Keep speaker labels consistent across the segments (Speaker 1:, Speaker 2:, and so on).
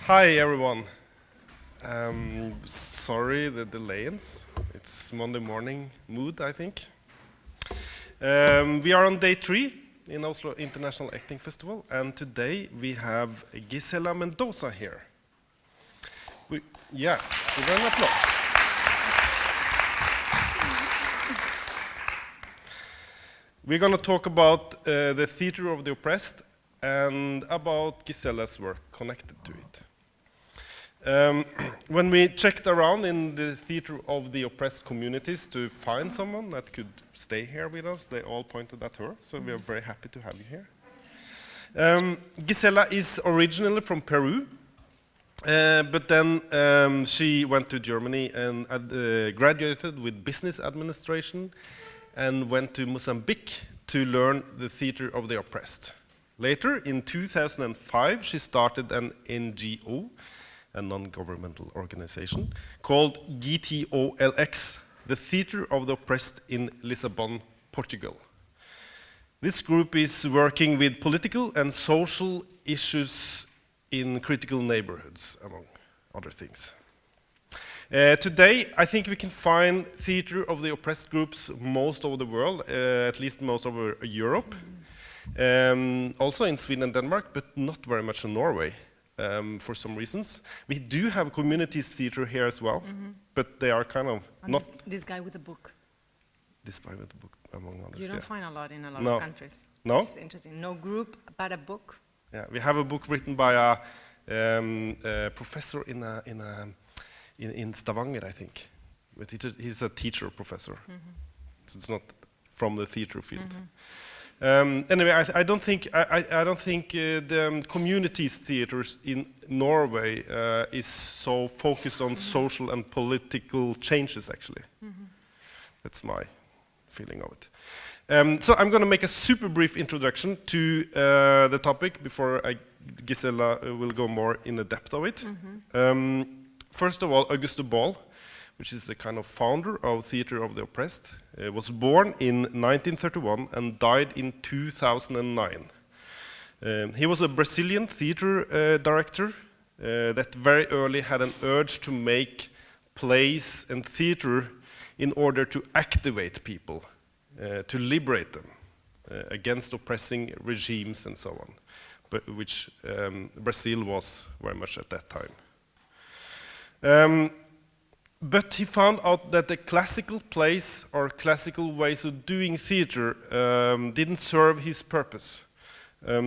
Speaker 1: Hi everyone. Sorry the delays. It's Monday morning mood, I think. We are on day 3 in Oslo International Acting Festival, and today we have Gisella Mendoza here. Give her an applause. We're going to talk about the theater of the oppressed and about Gisella's work connected to it. When we checked around in the theater of the oppressed communities to find someone that could stay here with us, they all pointed at her, so we are very happy to have you here. Gisella is originally from Peru, but then she went to Germany and graduated with business administration and went to Mozambique to learn the theater of the oppressed. Later, in 2005, she started an NGO, a non-governmental organization, called GTOLX, the Theater of the Oppressed in Lisbon, Portugal. This group is working with political and social issues in critical neighborhoods, among other things. Today, I think we can find theater of the oppressed groups most over the world, at least most over Europe. Also in Sweden and Denmark, but not very much in Norway. For some reasons. We do have communities theater here as well, but they are kind of
Speaker 2: and
Speaker 1: not...
Speaker 2: This guy with the book.
Speaker 1: This guy with the book, among others.
Speaker 2: You don't find a lot in a lot
Speaker 1: No.
Speaker 2: of countries.
Speaker 1: No?
Speaker 2: It's interesting. No group, but a book.
Speaker 1: Yeah, we have a book written by a professor in Stavanger, I think. But he's a teacher professor. So it's not from the theater field. Anyway, I don't think the communities theaters in Norway is so focused on social and political changes. Actually, that's my feeling of it. So I'm going to make a super brief introduction to the topic before Gisella will go more in the depth of it. First of all, Auguste Ball, which is the kind of founder of Theater of the Oppressed, was born in 1931 and died in 2009. He was a Brazilian theater director that very early had an urge to make plays and theater in order to activate people, to liberate them against oppressing regimes and so on, but which Brazil was very much at that time. But he found out that the classical plays or classical ways of doing theater didn't serve his purpose.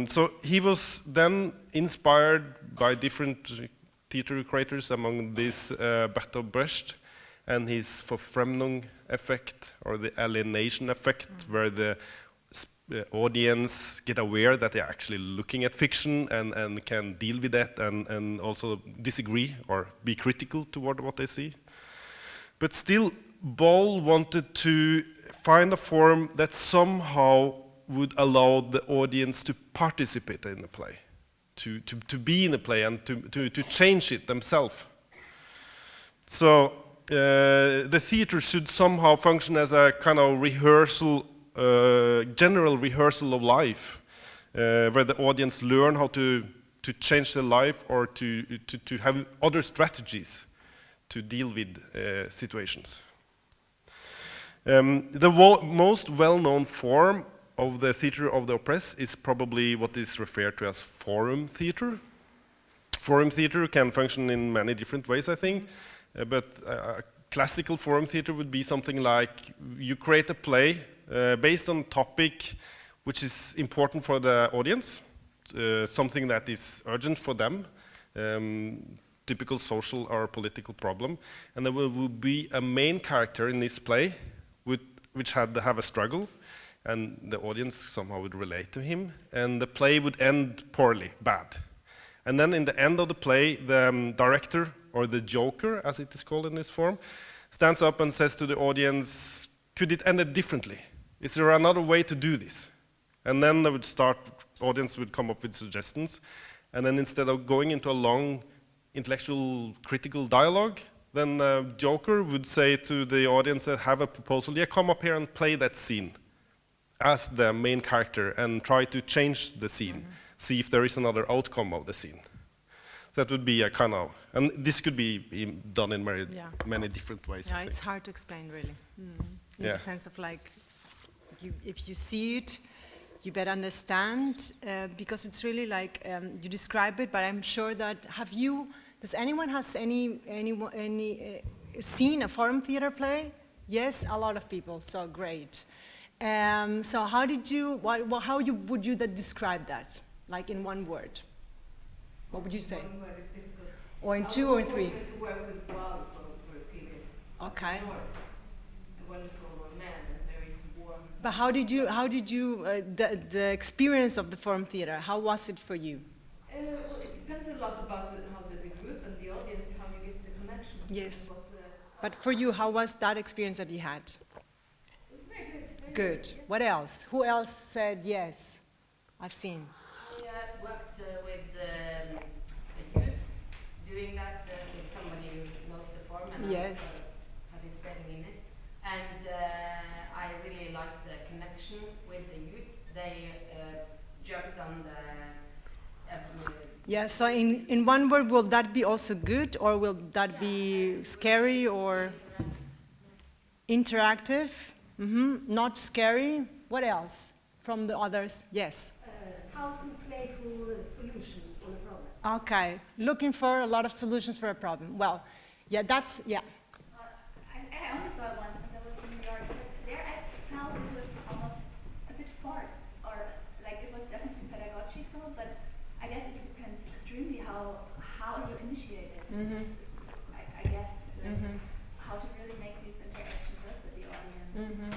Speaker 1: So he was then inspired by different theater creators, among these Bertolt Brecht and his Verfremdung effect, or the alienation effect, where the audience get aware that they're actually looking at fiction and can deal with that and also disagree or be critical toward what they see. But still, Ball wanted to find a form that somehow would allow the audience to participate in the play, to be in the play and to change it themselves. So the theater should somehow function as a kind of rehearsal, general rehearsal of life, where the audience learn how to change their life or to have other strategies to deal with situations. The most well-known form of the theater of the oppressed is probably what is referred to as forum theater. Forum theater can function in many different ways, I think, but classical forum theater would be something like you create a play based on a topic which is important for the audience, something that is urgent for them, typical social or political problem, and there will be a main character in this play which had to have a struggle, and the audience somehow would relate to him, and the play would end poorly, bad. And then in the end of the play, the director, or the joker, as it is called in this form, stands up and says to the audience, could it end it differently? Is there another way to do this? And then they would start, audience would come up with suggestions, and then instead of going into a long intellectual critical dialogue, then the joker would say to the audience that have a proposal, yeah, come up here and play that scene as the main character and try to change the scene, see if there is another outcome of the scene. So that would be a kind of, and this could be done in many different ways.
Speaker 2: Yeah,
Speaker 1: I think.
Speaker 2: it's hard to explain really. In
Speaker 1: Yeah.
Speaker 2: the sense of like, if you see it, you better understand, because it's really like, you describe it, but I'm sure that, does anyone has any seen a forum theater play? Yes, a lot of people, so great. So how did you, would you describe that? Like in one word? What would you say?
Speaker 3: One word is difficult.
Speaker 2: Or in two or in three?
Speaker 3: I was fortunate to work with Boal for a period.
Speaker 2: Okay.
Speaker 3: North. A wonderful man and very warm.
Speaker 2: But how did you, the experience of the forum theater, how was it for you?
Speaker 3: Well, it depends a lot about how the group and the audience, how you get the connection.
Speaker 2: Yes.
Speaker 3: And what
Speaker 2: But for you, how was that experience that you had?
Speaker 3: it was very good. Very
Speaker 2: Good.
Speaker 3: Yes.
Speaker 2: What else? Who else said yes? I've seen.
Speaker 3: I worked with the youth, doing that with somebody who knows the form and
Speaker 2: Yes.
Speaker 3: participating in it. And I really liked the connection with the youth. They jumped on the
Speaker 2: Yeah, so in one word, will that be also good, or will that be scary or interactive? Not scary. What else from the others? Yes.
Speaker 4: Thousand playful solutions on a problem.
Speaker 2: Okay, looking for a lot of solutions for a problem. Well, yeah, that's, yeah.
Speaker 4: I only saw it once, and that was in New York. But there I felt it was almost a bit forced, or like it was definitely pedagogical, but I guess it depends extremely how you initiate it. I guess how to really make these interactions with the audience.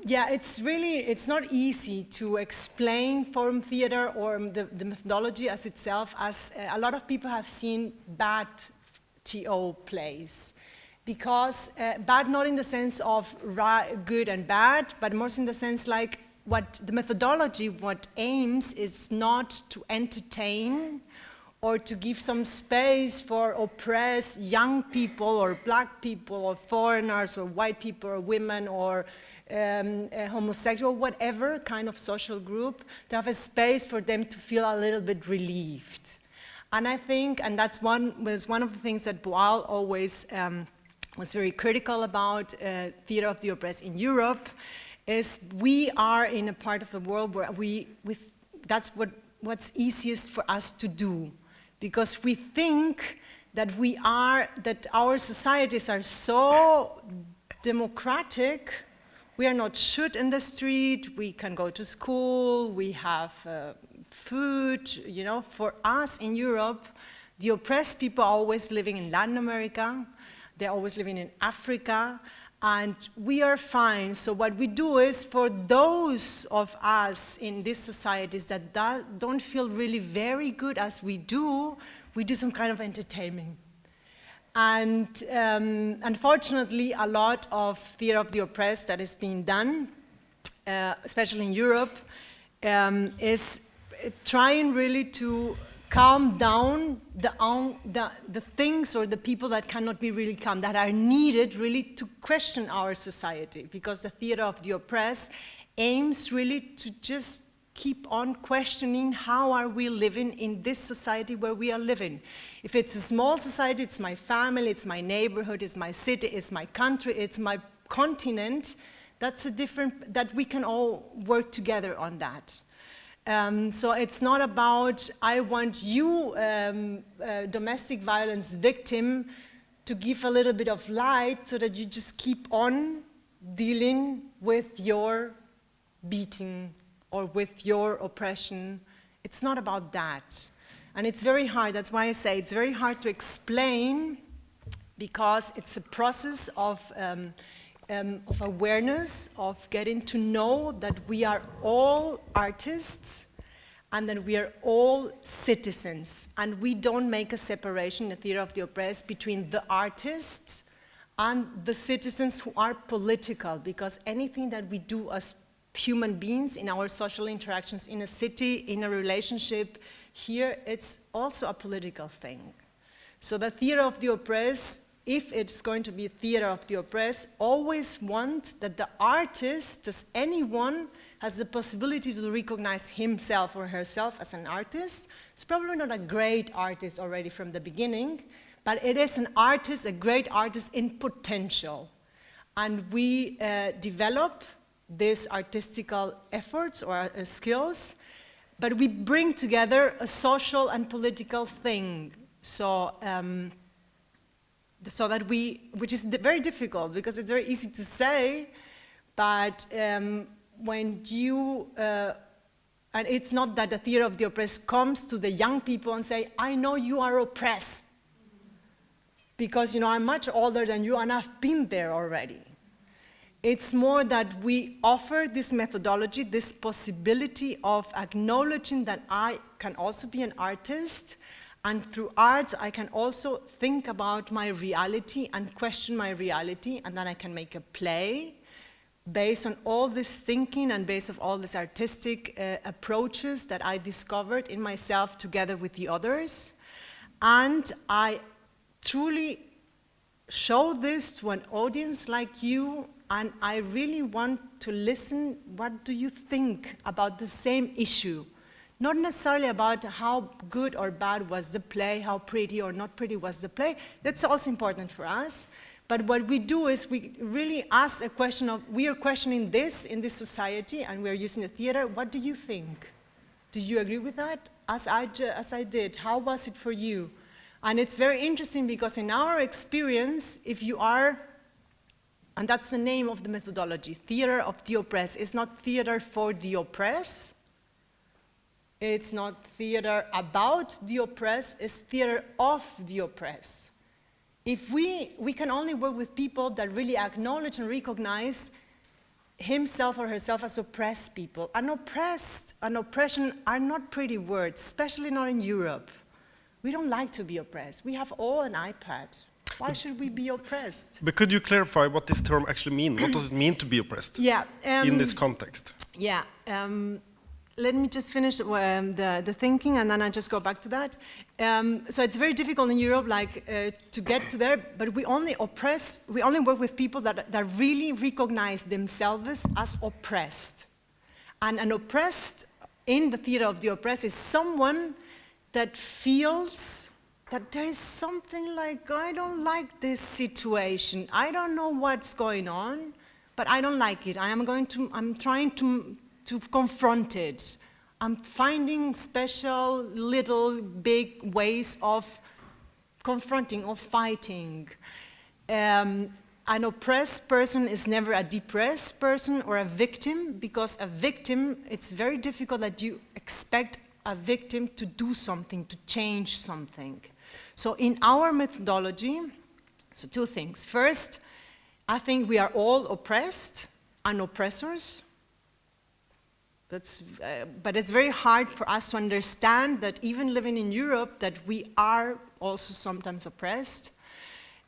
Speaker 2: Yeah, it's not easy to explain forum theater or the methodology as itself, as a lot of people have seen bad TO plays. Because bad not in the sense of good and bad, but more in the sense like what the methodology, what aims is not to entertain or to give some space for oppressed young people or black people or foreigners or white people or women or homosexual, whatever kind of social group, to have a space for them to feel a little bit relieved. And I think, and that's was one of the things that Boal always was very critical about theater of the oppressed in Europe, is we are in a part of the world where that's what's easiest for us to do. Because we think that that our societies are so democratic. We are not shot in the street, we can go to school, we have food, you know. For us in Europe, the oppressed people are always living in Latin America, they're always living in Africa, and we are fine. So what we do is, for those of us in these societies that don't feel really very good as we do some kind of entertainment. And unfortunately, a lot of theater of the oppressed that is being done, especially in Europe, is trying really to calm down the things or the people that cannot be really calm, that are needed really to question our society, because the theater of the oppressed aims really to just keep on questioning how are we living in this society where we are living. If it's a small society, it's my family, it's my neighborhood, it's my city, it's my country, it's my continent, that's that we can all work together on that. So it's not about, I want you, domestic violence victim, to give a little bit of light so that you just keep on dealing with your beating or with your oppression. It's not about that. And it's very hard, that's why I say it's very hard to explain, because it's a process of awareness, of getting to know that we are all artists and that we are all citizens. And we don't make a separation in the theater of the oppressed between the artists and the citizens who are political, because anything that we do as human beings in our social interactions in a city, in a relationship, here it's also a political thing. So the theater of the oppressed if it's going to be theater of the oppressed, always want that the artist, does anyone, has the possibility to recognize himself or herself as an artist. It's probably not a great artist already from the beginning, but it is an artist, a great artist in potential. And we develop these artistical efforts or skills, but we bring together a social and political thing. So, so that which is very difficult because it's very easy to say, but when you, and it's not that the theater of the oppressed comes to the young people and say, I know you are oppressed, because I'm much older than you and I've been there already. It's more that we offer this methodology, this possibility of acknowledging that I can also be an artist, and through art I can also think about my reality and question my reality, and then I can make a play based on all this thinking and based on all these artistic approaches that I discovered in myself together with the others. And I truly show this to an audience like you, and I really want to listen, what do you think about the same issue? Not necessarily about how good or bad was the play, how pretty or not pretty was the play. That's also important for us. But what we do is we really ask a question of, we are questioning this in this society, and we are using the theater. What do you think? Do you agree with that? As I did, how was it for you? And it's very interesting because in our experience, if you are, and that's the name of the methodology, theater of the oppressed. It's not theater for the oppressed. It's not theater about the oppressed. It's theater of the oppressed. If we can only work with people that really acknowledge and recognize himself or herself as oppressed people. And oppressed and oppression are not pretty words, especially not in Europe. We don't like to be oppressed. We have all an iPad. Why should we be oppressed?
Speaker 1: But could you clarify what this term actually means? What does it mean to be oppressed in this context?
Speaker 2: Yeah. Let me just finish the thinking, and then I just go back to that. So it's very difficult in Europe, to get to there. But we only work with people that really recognize themselves as oppressed. And an oppressed in the theater of the oppressed is someone that feels that there is something like, I don't like this situation. I don't know what's going on, but I don't like it. I'm trying to confront it. I'm finding special little big ways of confronting, of fighting. An oppressed person is never a depressed person or a victim, because a victim, it's very difficult that you expect a victim to do something, to change something. So in our methodology, so two things. First, I think we are all oppressed and oppressors. But it's very hard for us to understand that even living in Europe, that we are also sometimes oppressed.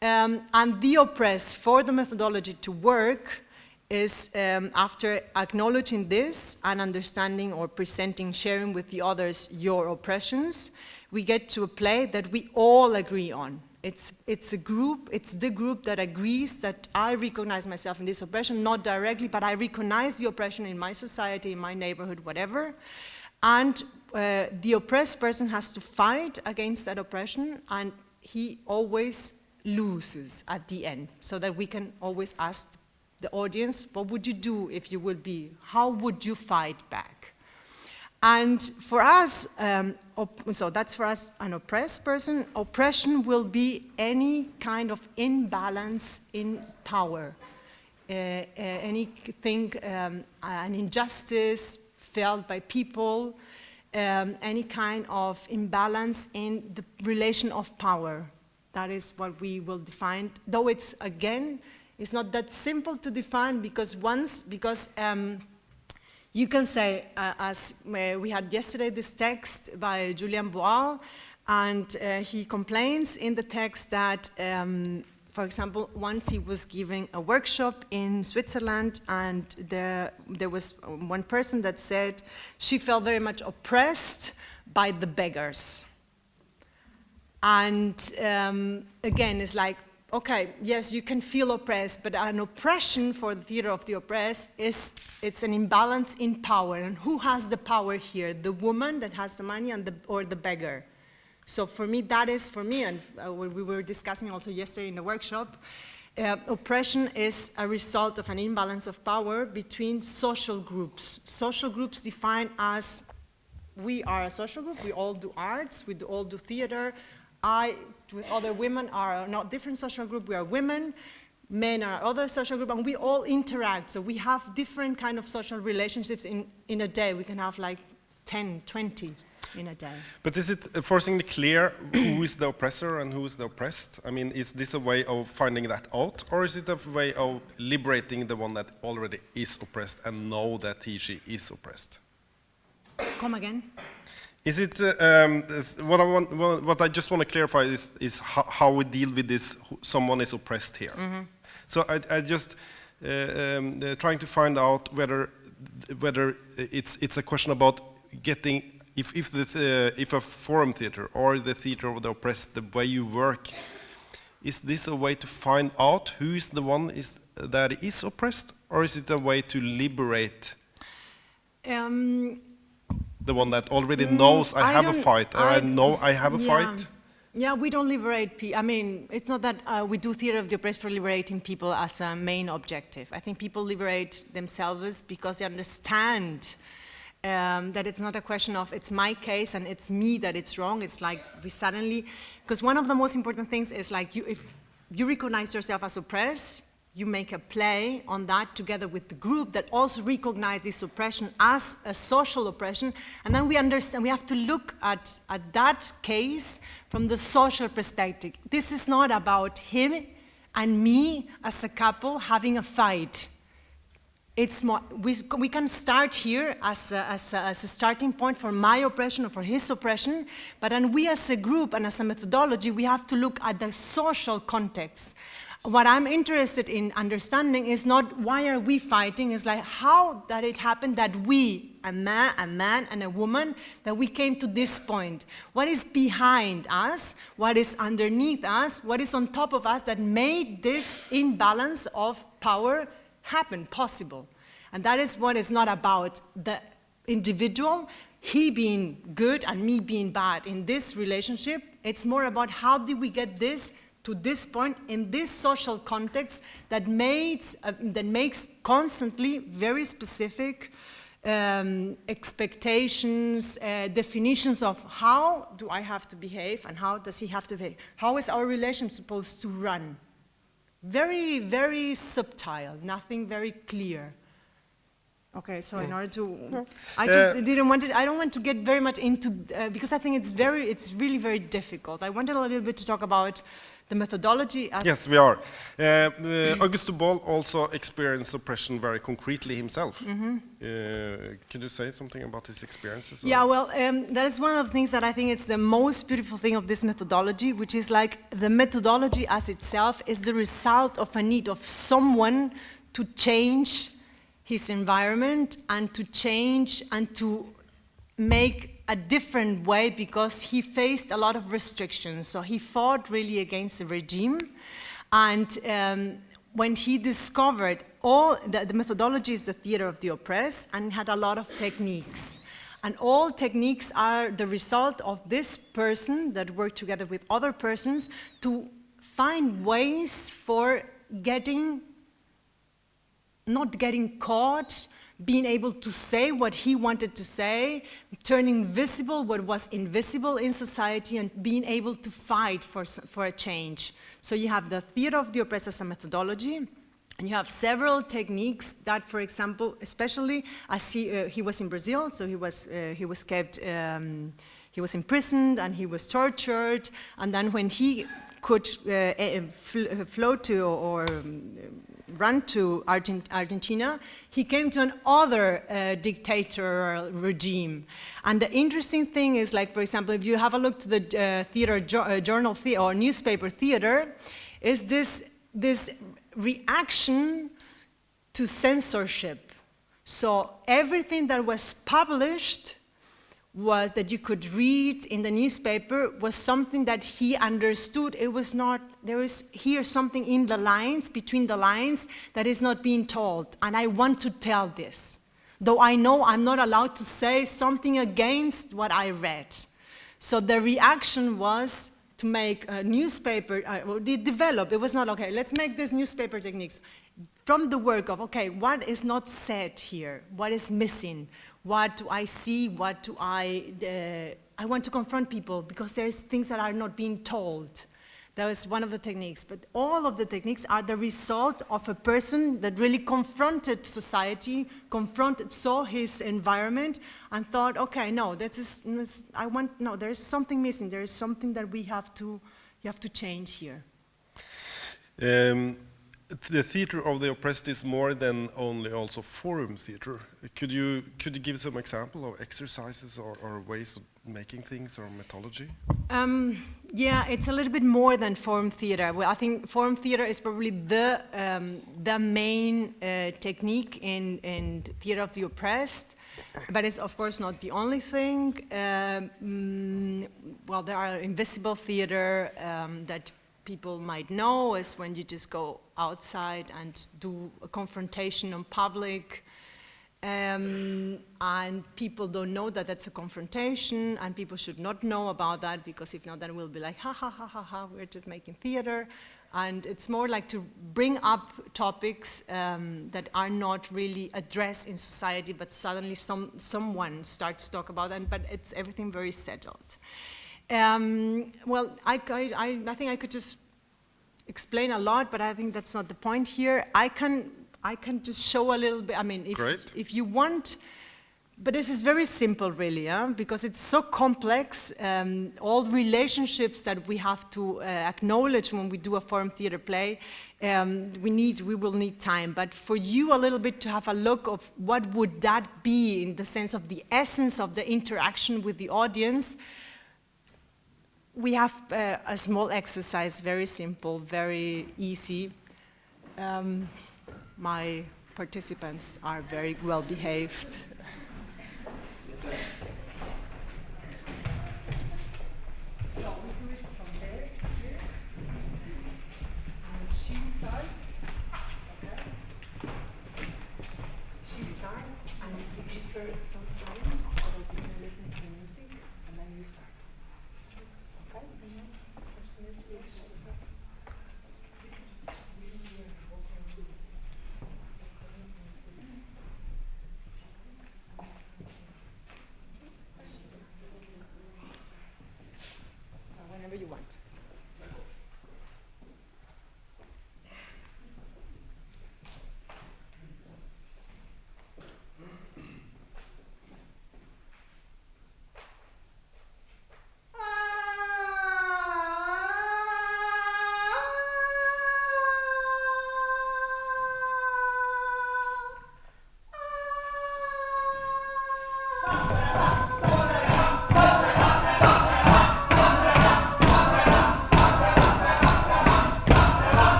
Speaker 2: And the oppressed, for the methodology to work, is after acknowledging this and understanding or presenting, sharing with the others your oppressions, we get to a play that we all agree on. It's a group, it's the group that agrees that I recognize myself in this oppression, not directly, but I recognize the oppression in my society, in my neighborhood, whatever. And the oppressed person has to fight against that oppression, and he always loses at the end, so that we can always ask the audience, what would you do if you would be? How would you fight back? And for us, so that's for us an oppressed person. Oppression will be any kind of imbalance in power, anything, an injustice felt by people, any kind of imbalance in the relation of power. That is what we will define, though it's, again, it's not that simple to define, because you can say, as we had yesterday this text by Julien Boal, and he complains in the text that, for example, once he was giving a workshop in Switzerland, and there was one person that said she felt very much oppressed by the beggars. And again, it's like, okay, yes, you can feel oppressed, but an oppression for the theater of the oppressed it's an imbalance in power. And who has the power here? The woman that has the money or the beggar? So for me, that is, and we were discussing also yesterday in the workshop, oppression is a result of an imbalance of power between social groups. Social groups defined as, we are a social group, we all do arts, we all do theater. I, with other women, are not different social group, we are women. Men are other social group, and we all interact. So we have different kind of social relationships in a day. We can have like 10, 20 in a day.
Speaker 1: But is it forcingly clear who is the oppressor and who is the oppressed? I mean, is this a way of finding that out, or is it a way of liberating the one that already is oppressed and know that she is oppressed?
Speaker 2: Come again?
Speaker 1: Is it what I just want to clarify is how we deal with this? Someone is oppressed here. Mm-hmm. So I just trying to find out whether it's a question about getting if a forum theater or the theater of the oppressed, the way you work, is this a way to find out who is the one that is oppressed, or is it a way to liberate the one that already knows I have a fight, or I know I have a fight?
Speaker 2: Yeah, we don't liberate people. I mean, it's not that we do theater of the oppressed for liberating people as a main objective. I think people liberate themselves because they understand that it's not a question of it's my case and it's me that it's wrong. It's like we suddenly, because one of the most important things is like if you recognize yourself as oppressed, you make a play on that together with the group that also recognize this oppression as a social oppression, and then we understand, we have to look at that case from the social perspective. This is not about him and me as a couple having a fight. It's more, we can start here as a starting point for my oppression or for his oppression, but then we as a group and as a methodology, we have to look at the social context. What I'm interested in understanding is not why are we fighting, it's like how did it happen that we, a man and a woman, that we came to this point. What is behind us? What is underneath us? What is on top of us that made this imbalance of power happen, possible? And that is what it's not about the individual, he being good and me being bad in this relationship. It's more about how did we get this to this point in this social context that makes constantly very specific expectations, definitions of how do I have to behave and how does he have to behave. How is our relation supposed to run? Very, very subtle, nothing very clear. Okay, so in order to, I just didn't want it. I don't want to get very much into because I think it's really very difficult. I wanted a little bit to talk about the methodology.
Speaker 1: Yes, we are. Augusto Boll also experienced oppression very concretely himself. Mm-hmm. Can you say something about his experiences?
Speaker 2: Yeah, well, that is one of the things that I think it's the most beautiful thing of this methodology, which is like the methodology as itself is the result of a need of someone to change his environment and to change and to make a different way because he faced a lot of restrictions. So he fought really against the regime. And when he discovered all, the methodology is the theater of the oppressed and had a lot of techniques. And all techniques are the result of this person that worked together with other persons to find ways for not getting caught, being able to say what he wanted to say, turning visible what was invisible in society, and being able to fight for a change. So you have the theater of the oppressed as a methodology, and you have several techniques that, for example, especially as he was in Brazil, so he was kept, he was imprisoned and he was tortured, and then when he could float to or run to Argentina, he came to another dictator regime. And the interesting thing is, like, for example, if you have a look to the journal theater or newspaper theater, is this reaction to censorship. So everything that was published that you could read in the newspaper was something that he understood. It was not there is here something in the lines, between the lines, that is not being told, and I want to tell this. Though I know I'm not allowed to say something against what I read. So the reaction was to make a newspaper, it was not, okay, let's make this newspaper techniques from the work of, okay, what is not said here? What is missing? What do I see? What do I want to confront people because there's things that are not being told. That was one of the techniques, but all of the techniques are the result of a person that really confronted society, saw his environment, and thought, okay, no, there is something missing. There is something that you have to change here.
Speaker 1: The theater of the oppressed is more than only also forum theater. Could you give some example of exercises or ways of making things or methodology?
Speaker 2: Yeah, it's a little bit more than forum theater. Well, I think forum theater is probably the main technique in theater of the oppressed, but it's of course not the only thing. Well, there are invisible theater that people might know is when you just go outside and do a confrontation on public, and people don't know that that's a confrontation, and people should not know about that, because if not, then we'll be like, ha ha ha ha ha, we're just making theater. And it's more like to bring up topics that are not really addressed in society, but suddenly someone starts to talk about them, but it's everything very settled. Well, I think I could just explain a lot, but I think that's not the point here. I can just show a little bit. I mean, if you want, but this is very simple, really, because it's so complex. All relationships that we have to acknowledge when we do a forum theater play, we will need time. But for you, a little bit to have a look of what would that be in the sense of the essence of the interaction with the audience. We have a small exercise, very simple, very easy. My participants are very well behaved. So we do it from there, here, and she starts, okay? She starts, and you give her some time, so that you can listen to the music, and then you start. Whenever you want.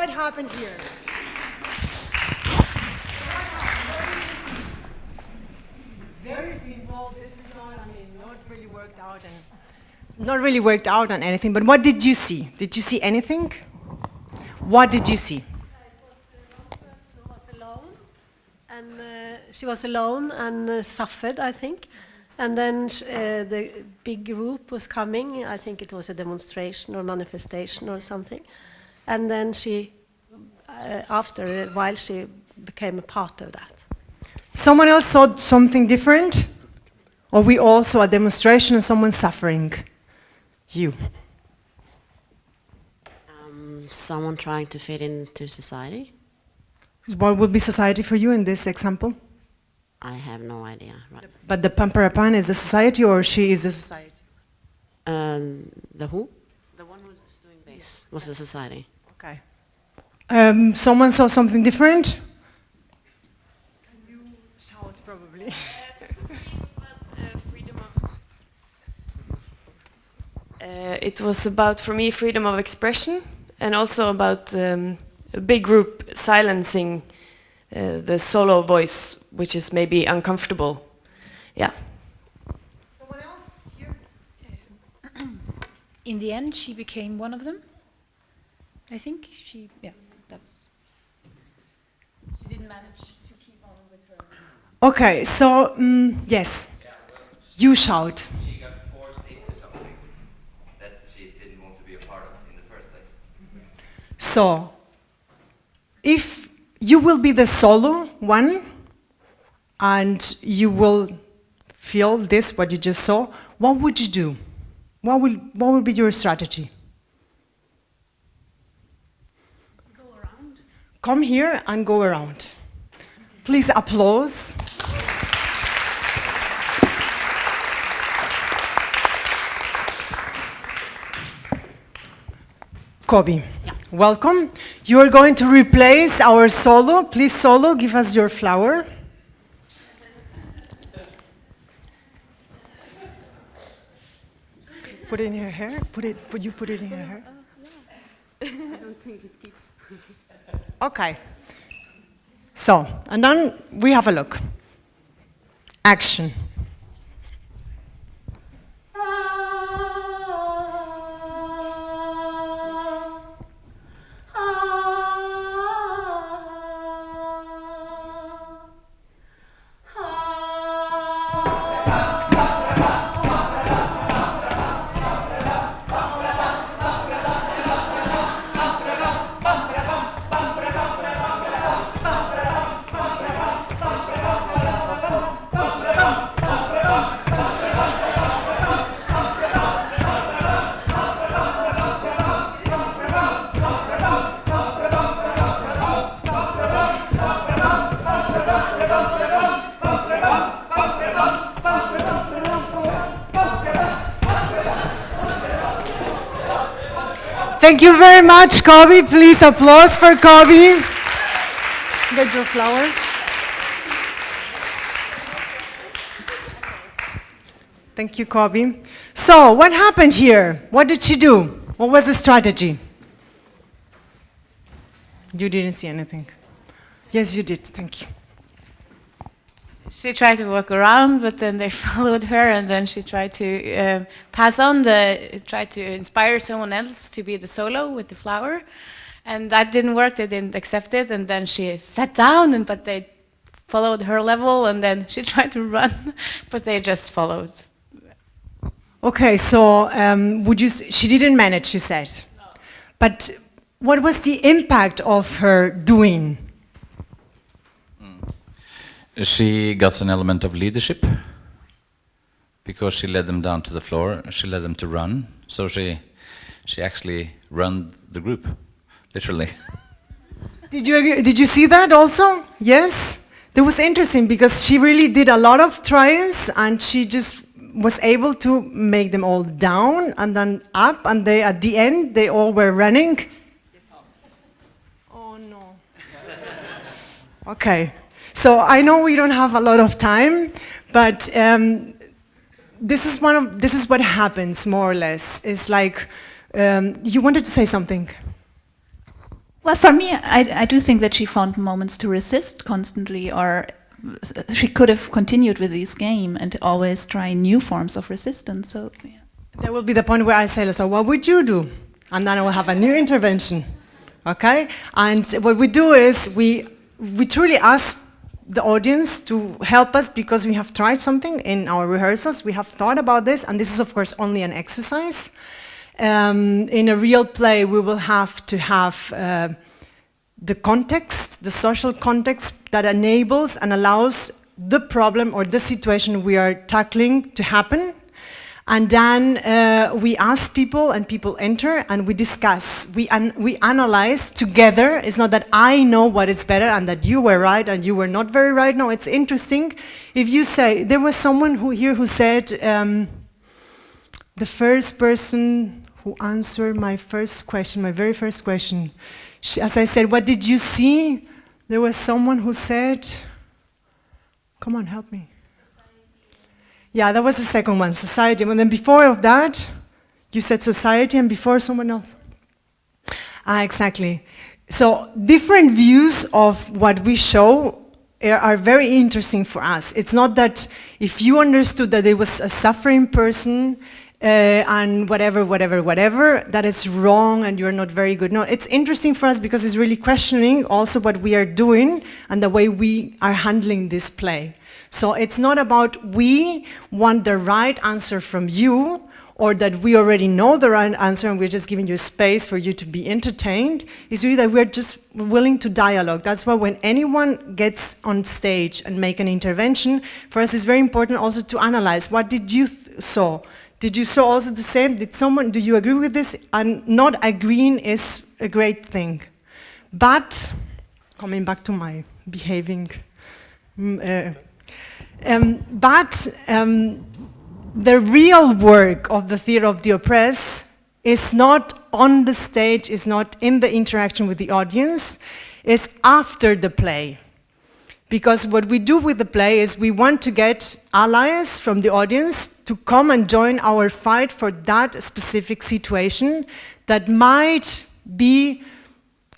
Speaker 2: Happened here. Very simple. This is not really worked out, and not really worked out on anything. But what did you see? Did you see anything? What did you see?
Speaker 5: It was one person who was alone, and she was alone and suffered, I think. And then the big group was coming. I think it was a demonstration or manifestation or something. And then she. After a while, she became a part of that.
Speaker 2: Someone else saw something different? Or we all saw a demonstration and someone suffering? You.
Speaker 6: Someone trying to fit into society.
Speaker 2: What would be society for you in this example?
Speaker 6: I have no idea. Right.
Speaker 2: But the Pamparapan is the society, or she is the society?
Speaker 6: The who? The one who was doing this was the society.
Speaker 2: Okay. Someone saw something different? Can you shout, probably?
Speaker 7: It was about, for me, freedom of expression,
Speaker 6: And also about a big group silencing the solo voice, which is maybe uncomfortable. Yeah.
Speaker 2: Someone else here?
Speaker 7: In the end, she became one of them. I think she didn't manage to keep on with her.
Speaker 2: Okay, so, yes, you shout.
Speaker 8: She got forced into something that she didn't want to be a part of in the first place.
Speaker 2: So, if you will be the solo one, and you will feel this, what you just saw, what would you do? What will be your strategy?
Speaker 7: Go around.
Speaker 2: Come here and go around. Please applause. Kobi, welcome. You are going to replace our solo. Please, solo, give us your flower. Put it in her hair. Put it in her hair.
Speaker 6: I don't think it keeps.
Speaker 2: Okay. So, and then we have a look. Action. Thank you very much, Kobi. Please applause for Kobi. Get your flower. Thank you, Kobi. So, what happened here? What did she do? What was the strategy? You didn't see anything. Yes, you did. Thank you.
Speaker 9: She tried to walk around, but then they followed her, and then she tried to tried to inspire someone else to be the solo with the flower, and that didn't work. They didn't accept it, and then she sat down, but they followed her level, and then she tried to run, but they just followed.
Speaker 2: Okay, so she didn't manage, she said. No. But what was the impact of her doing?
Speaker 10: She got an element of leadership because she led them down to the floor. She led them to run. So she actually ran the group, literally.
Speaker 2: Did you agree? Did you see that also? Yes? That was interesting because she really did a lot of trials and she just was able to make them all down and then up, and they, at the end, they all were running. Yes. Oh no. Okay. So I know we don't have a lot of time, but this is what happens more or less. It's like you wanted to say something.
Speaker 11: Well, for me, I do think that she found moments to resist constantly, or she could have continued with this game and always try new forms of resistance. So yeah.
Speaker 2: There will be the point where I say, so what would you do? And then I will have a new intervention. Okay? And what we do is we truly ask the audience to help us because we have tried something in our rehearsals. We have thought about this, and this is, of course, only an exercise. In a real play, we will have to have the context, the social context that enables and allows the problem or the situation we are tackling to happen. And then we ask people, and people enter, and we discuss. We analyze together. It's not that I know what is better and that you were right and you were not very right. No, it's interesting. If you say, there was someone who said, the first person who answered my very first question, as I said, what did you see? There was someone who said, come on, help me. Yeah, that was the second one, society. And then before of that, you said society, and before someone else. Exactly. So different views of what we show are very interesting for us. It's not that if you understood that it was a suffering person and whatever, that is wrong and you're not very good. No, it's interesting for us because it's really questioning also what we are doing and the way we are handling this play. So it's not about we want the right answer from you, or that we already know the right answer and we're just giving you space for you to be entertained. It's really that we're just willing to dialogue. That's why when anyone gets on stage and make an intervention, for us it's very important also to analyze, what did you saw? Did you saw also the same? Do you agree with this? And not agreeing is a great thing. But, coming back to my behaving, the real work of the theater of the oppressed is not on the stage, is not in the interaction with the audience, is after the play. Because what we do with the play is we want to get allies from the audience to come and join our fight for that specific situation that might be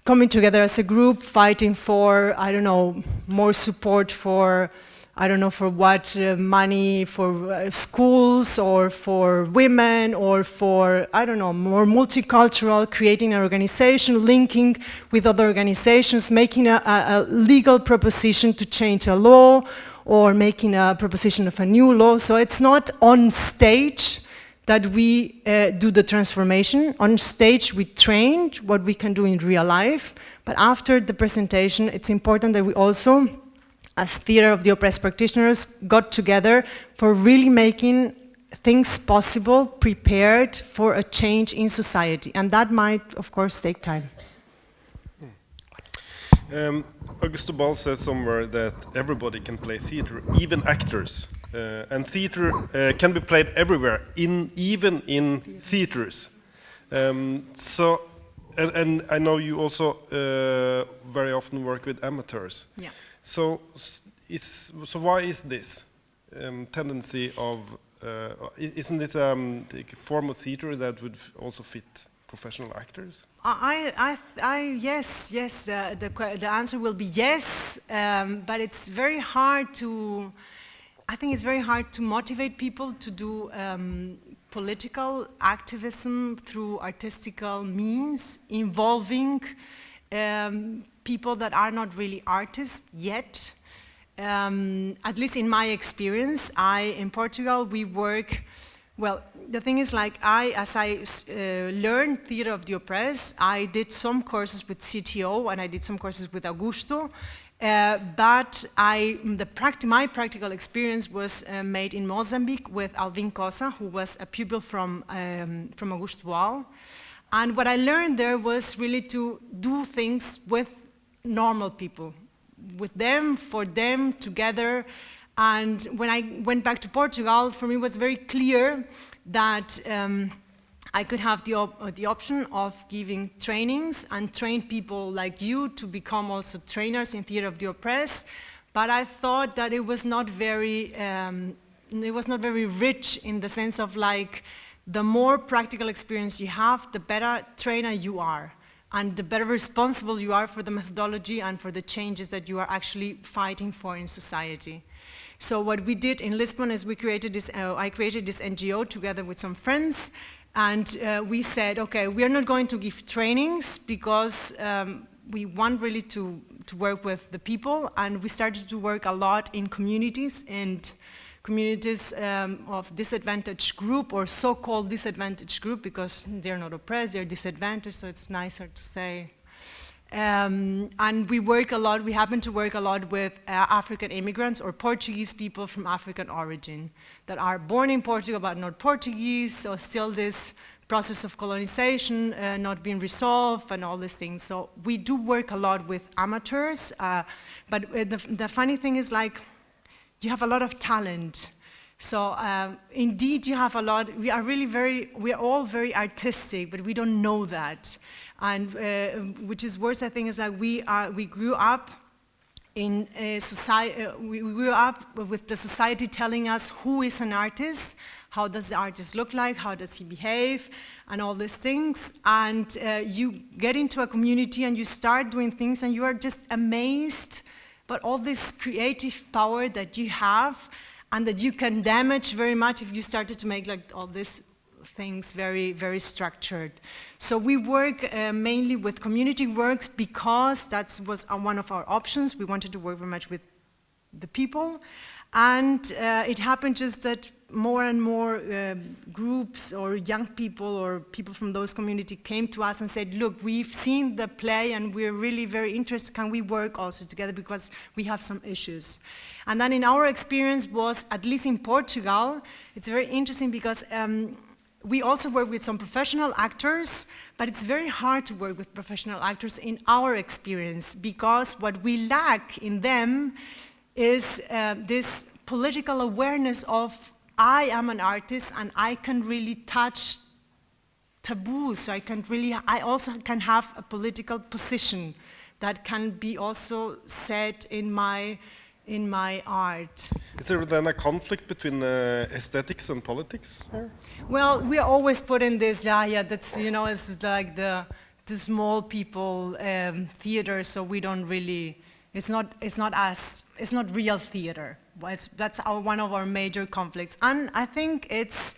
Speaker 2: coming together as a group, fighting for, I don't know, more support for, I don't know for what, money for schools or for women or for, I don't know, more multicultural, creating an organization, linking with other organizations, making a legal proposition to change a law or making a proposition of a new law. So it's not on stage that we do the transformation. On stage we train what we can do in real life, but after the presentation it's important that we also, as theater of the oppressed practitioners, got together for really making things possible, prepared for a change in society. And that might, of course, take time.
Speaker 1: Augusto Ball says somewhere that everybody can play theater, even actors. And theater can be played everywhere, even in theaters. And I know you also very often work with amateurs.
Speaker 2: Yeah.
Speaker 1: So why is this tendency of, isn't it a form of theater that would also fit professional actors?
Speaker 2: Yes, the answer will be yes, but it's very hard to, I think it's very hard to motivate people to do political activism through artistical means involving people that are not really artists yet. At least in my experience, in Portugal, we work, well, the thing is like as I learned theater of the oppressed, I did some courses with CTO and I did some courses with Augusto, but my practical experience was made in Mozambique with Alvin Cosa, who was a pupil from Augusto Boal. And what I learned there was really to do things with normal people, with them, for them, together. And when I went back to Portugal, for me it was very clear that I could have the option of giving trainings and train people like you to become also trainers in theater of the oppressed. But I thought that it was not very rich in the sense of like, the more practical experience you have, the better trainer you are, and the better responsible you are for the methodology and for the changes that you are actually fighting for in society. So what we did in Lisbon is we created this, I created this NGO together with some friends, and we said, okay, we are not going to give trainings because we want really to work with the people, and we started to work a lot in communities of disadvantaged group or so-called disadvantaged group, because they're not oppressed, they're disadvantaged, so it's nicer to say. And we work a lot, we happen to work a lot with African immigrants or Portuguese people from African origin that are born in Portugal but not Portuguese, so still this process of colonization not being resolved and all these things. So we do work a lot with amateurs, but the funny thing is like, you have a lot of talent. So indeed you have a lot, we are all very artistic, but we don't know that. And which is worse, I think, is like we grew up in a society, we grew up with the society telling us who is an artist, How does the artist look like? How does he behave? And all these things. And you get into a community and you start doing things and you are just amazed by all this creative power that you have and that you can damage very much if you started to make like all these things very, very structured. So we work mainly with community works because that was one of our options. We wanted to work very much with the people. And it happened just that more and more groups or young people or people from those communities came to us and said, look, we've seen the play and we're really very interested. Can we work also together because we have some issues? And then in our experience was, at least in Portugal, it's very interesting because we also work with some professional actors, but it's very hard to work with professional actors in our experience because what we lack in them is this political awareness of I am an artist and I can really touch taboos. I also can have a political position that can be also said in my art.
Speaker 1: Is there then a conflict between aesthetics and politics?
Speaker 2: Well, we are always put in this, that's, it's like the small people theater, so we don't really, it's not real theater. That's one of our major conflicts. And I think it's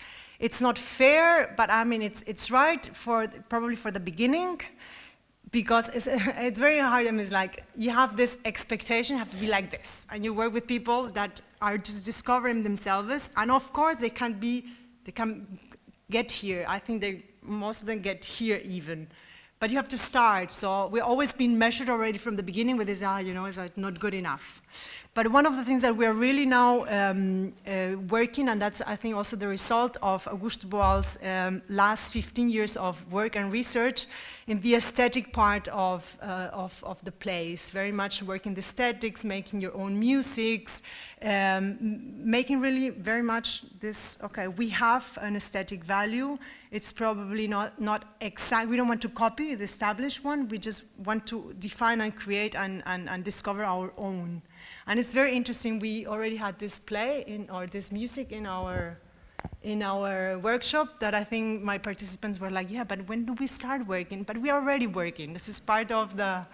Speaker 2: not fair, but I mean, it's right probably for the beginning, because it's very hard. I mean, it's like you have this expectation, you have to be like this, and you work with people that are just discovering themselves, and of course they can get here. I think most of them get here even, but you have to start. So we've always been measured already from the beginning with this, is not good enough. But one of the things that we are really now working, and that's I think also the result of Augusto Boal's last 15 years of work and research in the aesthetic part of the plays, very much working the aesthetics, making your own musics, making really very much this, okay, we have an aesthetic value. It's probably not exact. We don't want to copy the established one. We just want to define and create and discover our own. And it's very interesting. We already had this play or this music in our workshop that I think my participants were like, yeah, but when do we start working? But we are already working. This is part of the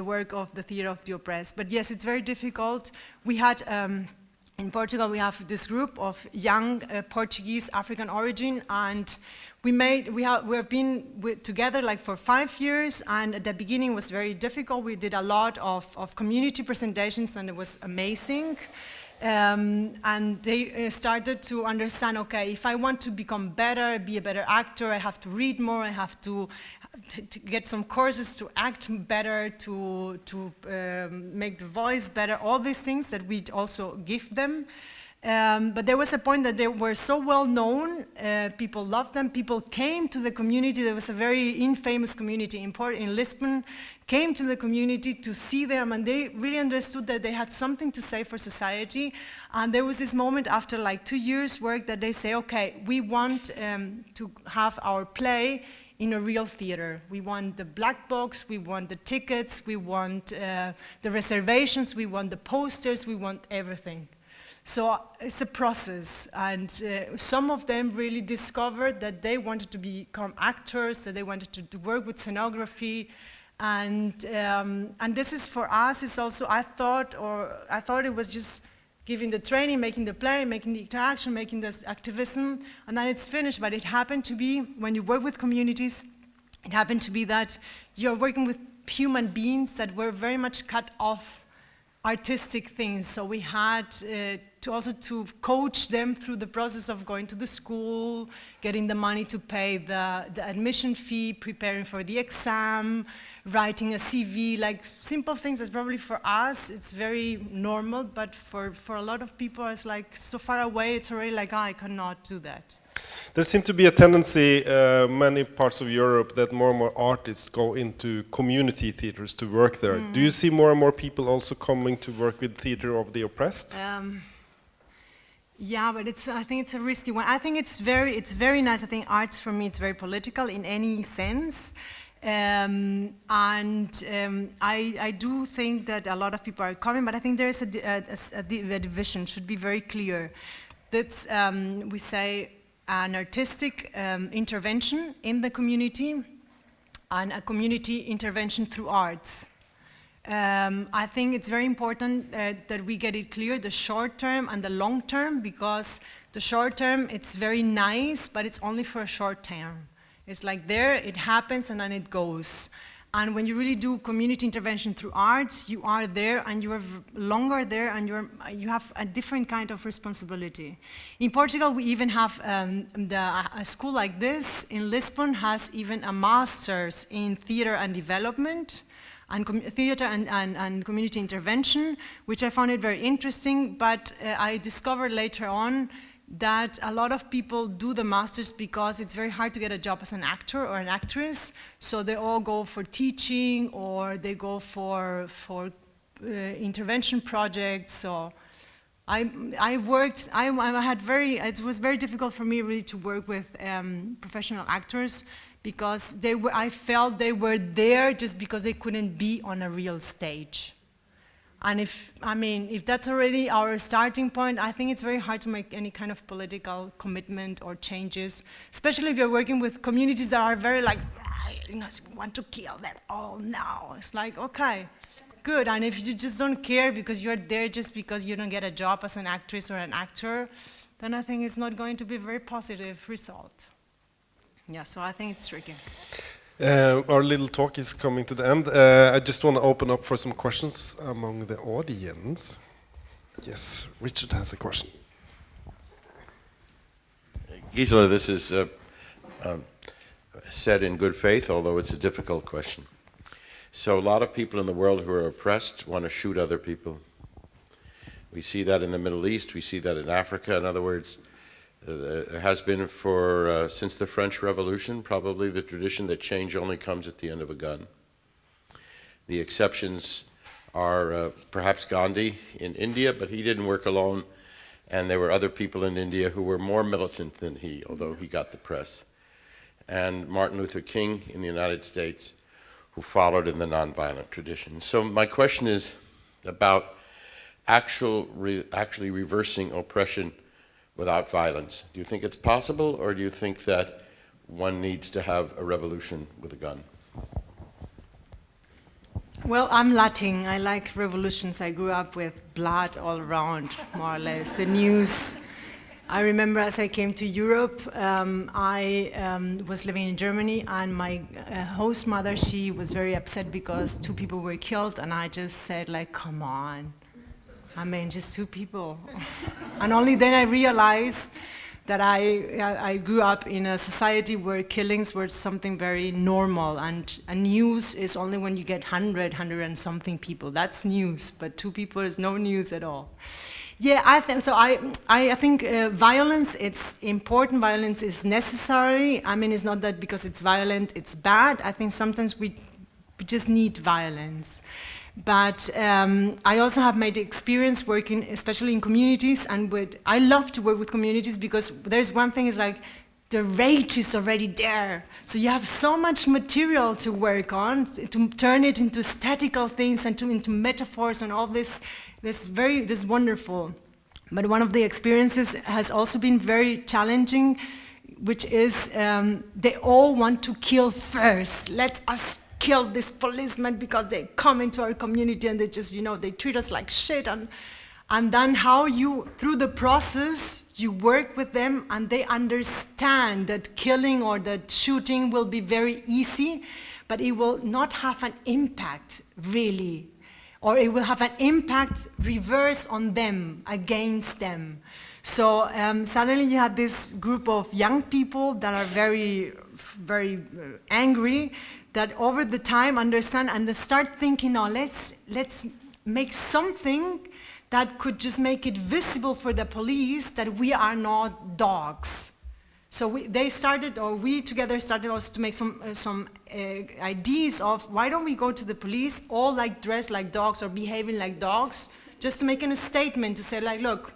Speaker 2: work of the Theatre of the Oppressed. But yes, it's very difficult. We had in Portugal, we have this group of young Portuguese African origin, and we have been together like for 5 years, and at the beginning was very difficult. We did a lot of community presentations, and it was amazing. And they started to understand, okay, if I want to become better, be a better actor, I have to read more, I have to get some courses to act better, to make the voice better, all these things that we also give them. But there was a point that they were so well known, people loved them, people came to the community. There was a very infamous community in Lisbon, came to the community to see them, and they really understood that they had something to say for society. And there was this moment after like 2 years work that they say, okay, we want to have our play in a real theater. We want the black box, we want the tickets, we want the reservations, we want the posters, we want everything. So it's a process, and some of them really discovered that they wanted to become actors, that they wanted to work with scenography, and this is for us. It's also I thought it was just giving the training, making the play, making the interaction, making this activism, and then it's finished. But it happened to be when you work with communities, it happened to be that you're working with human beings that were very much cut off artistic things. So we had to coach them through the process of going to the school, getting the money to pay the admission fee, preparing for the exam, writing a CV, like simple things that probably for us it's very normal, but for a lot of people it's like so far away, it's already like, I cannot do that.
Speaker 1: There seems to be a tendency, many parts of Europe, that more and more artists go into community theaters to work there. Do you see more and more people also coming to work with Theatre of the Oppressed?
Speaker 2: Yeah, but I think it's a risky one. I think it's very nice. I think arts for me, it's very political in any sense. I do think that a lot of people are coming, but I think there is a division, should be very clear. That's, we say, an artistic intervention in the community and a community intervention through arts. I think it's very important that we get it clear, the short term and the long term, because the short term, it's very nice, but it's only for a short term. It's like there, it happens, and then it goes. And when you really do community intervention through arts, you are there, and you are longer there, and you have a different kind of responsibility. In Portugal, we even have a school like this. In Lisbon has even a master's in theater and development, and theater and community intervention, which I found it very interesting, but I discovered later on that a lot of people do the masters because it's very hard to get a job as an actor or an actress, so they all go for teaching or they go for intervention projects. So it was very difficult for me really to work with professional actors, because I felt they were there just because they couldn't be on a real stage. And if that's already our starting point, I think it's very hard to make any kind of political commitment or changes, especially if you're working with communities that are very like, we want to kill them all now. It's like, okay, good. And if you just don't care because you're there just because you don't get a job as an actress or an actor, then I think it's not going to be a very positive result. Yeah, so I think it's tricky.
Speaker 1: Our little talk is coming to the end. I just want to open up for some questions among the audience. Yes, Richard has a question.
Speaker 12: Gisela, this is said in good faith, although it's a difficult question. So a lot of people in the world who are oppressed want to shoot other people. We see that in the Middle East, we see that in Africa. In other words, there has been since the French Revolution, probably the tradition that change only comes at the end of a gun. The exceptions are perhaps Gandhi in India, but he didn't work alone, and there were other people in India who were more militant than he, although he got the press. And Martin Luther King in the United States, who followed in the nonviolent tradition. So my question is about actually reversing oppression without violence. Do you think it's possible, or do you think that one needs to have a revolution with a gun?
Speaker 2: Well, I'm Latin. I like revolutions. I grew up with blood all around, more or less. The news. I remember as I came to Europe, I was living in Germany, and my host mother, she was very upset because 2 people were killed, and I just said, like, come on. Just 2 people. And only then I realized that I grew up in a society where killings were something very normal, and news is only when you get 100 and something people. That's news, but 2 people is no news at all. Yeah, I think so. I think violence, it's important. Violence is necessary. It's not that because it's violent, it's bad. I think sometimes we just need violence. But I also have made the experience working, especially in communities, and I love to work with communities because there's one thing is like the rage is already there. So you have so much material to work on, to turn it into statical things and into metaphors and all this wonderful. But one of the experiences has also been very challenging, which is they all want to kill first. Let us kill this policeman because they come into our community and they just, they treat us like shit. And then how you, through the process, you work with them and they understand that killing or that shooting will be very easy, but it will not have an impact, really. Or it will have an impact reverse on them, against them. So suddenly you have this group of young people that are very, very angry, that over the time understand and they start thinking, no, let's make something that could just make it visible for the police that we are not dogs. So we together started also to make some ideas of why don't we go to the police all like dressed like dogs or behaving like dogs, just to make a statement to say like, look,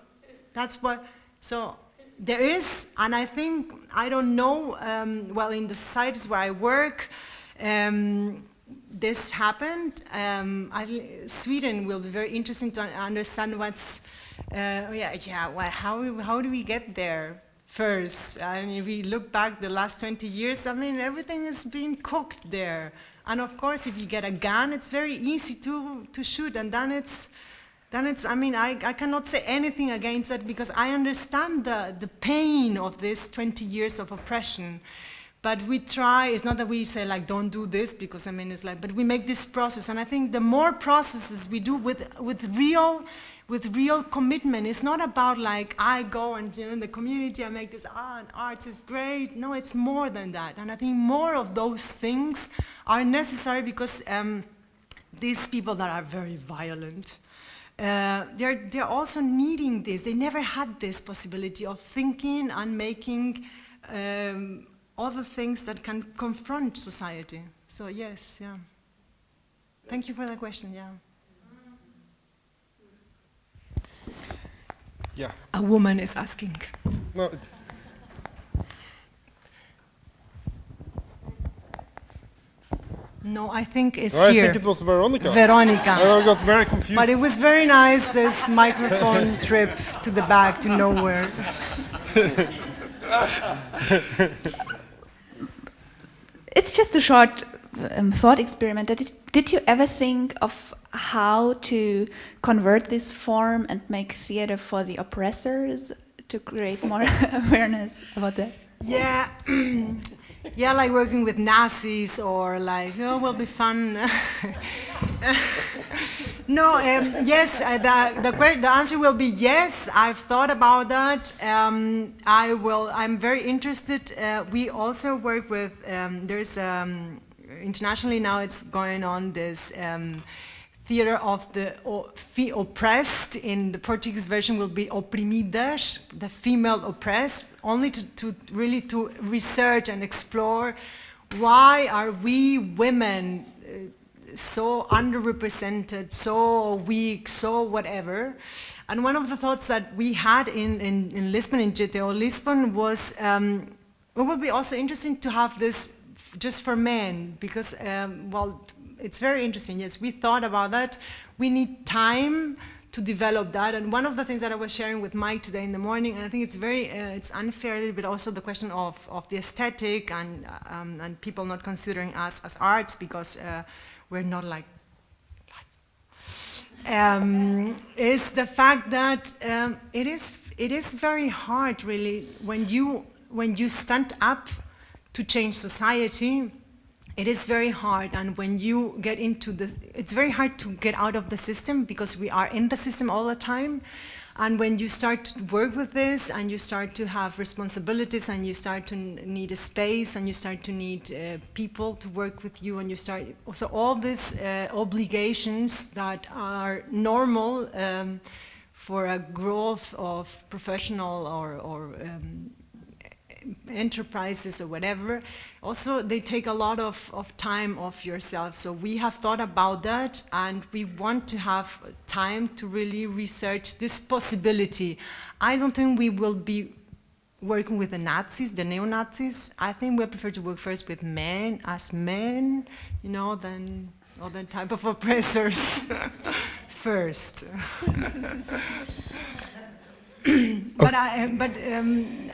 Speaker 2: that's what. So there is, and I think, I don't know, well, in the societies where I work, this happened, Sweden will be very interesting to understand what's, well, how do we get there first? And if we look back the last 20 years, I mean, everything is being cooked there. And of course, if you get a gun, it's very easy to shoot, and then it's, I mean, I cannot say anything against that because I understand the pain of this 20 years of oppression. But we try, it's not that we say like, don't do this, because I mean, it's like, but we make this process. And I think the more processes we do with real commitment, it's not about like, I go and in the community, I make this, and art is great. No, it's more than that. And I think more of those things are necessary because these people that are very violent, they're also needing this. They never had this possibility of thinking and making other things that can confront society. So yes, yeah. Thank you for the question, yeah.
Speaker 1: Yeah.
Speaker 2: A woman is asking.
Speaker 1: No, it's...
Speaker 2: No, I think it's
Speaker 1: no,
Speaker 2: here.
Speaker 1: I think it was Veronica.
Speaker 2: Veronica.
Speaker 1: I got very confused.
Speaker 2: But it was very nice, this microphone trip to the back to nowhere.
Speaker 11: It's just a short thought experiment. Did you ever think of how to convert this form and make theater for the oppressors to create more awareness about that?
Speaker 2: Yeah. Yeah, like working with Nazis or like, oh, will be fun. No, yes, the answer will be yes. I've thought about that. I'm very interested. We also work with, there's, internationally now it's going on this theater of the oppressed. In the Portuguese version will be oprimidas, the female oppressed, only to really to research and explore why are we women so underrepresented, so weak, so whatever. And one of the thoughts that we had in Lisbon, in GTO Lisbon, was it would be also interesting to have this just for men, because, well, it's very interesting, yes, we thought about that. We need time to develop that, and one of the things that I was sharing with Mike today in the morning, and I think it's very, it's unfair, but also the question of the aesthetic and people not considering us as arts because we're not like is the fact that it is very hard, really, when you stand up to change society. It is very hard, and when you get into it's very hard to get out of the system because we are in the system all the time. And when you start to work with this, and you start to have responsibilities, and you start to need a space, and you start to need people to work with you, and you start, so all these obligations that are normal for a growth of professional or enterprises or whatever, also they take a lot of time off yourself. So we have thought about that, and we want to have time to really research this possibility. I don't think we will be working with the Nazis, the neo-Nazis. I think we prefer to work first with men, as men, you know, than other type of oppressors first. But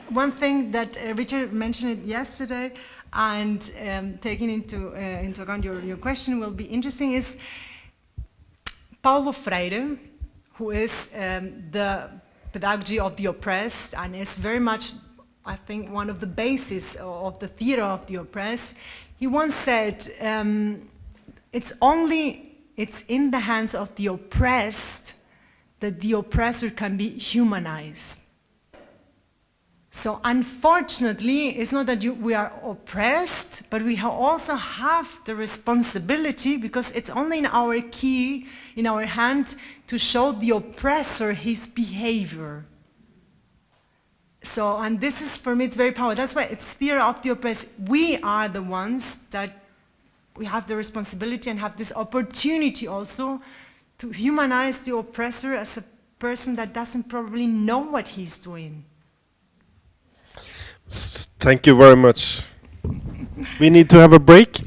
Speaker 2: one thing that Richard mentioned it yesterday, and taking into account your question will be interesting, is Paulo Freire, who is the pedagogy of the oppressed, and is very much, I think, one of the bases of the theater of the oppressed. He once said, it's in the hands of the oppressed that the oppressor can be humanized. So unfortunately, it's not that we are oppressed, but we also have the responsibility, because it's only in our hand, to show the oppressor his behavior. So, and this is, for me, it's very powerful. That's why it's theater of the oppressed. We are the ones that we have the responsibility and have this opportunity also to humanize the oppressor as a person that doesn't probably know what he's doing.
Speaker 1: Thank you very much. We need to have a break.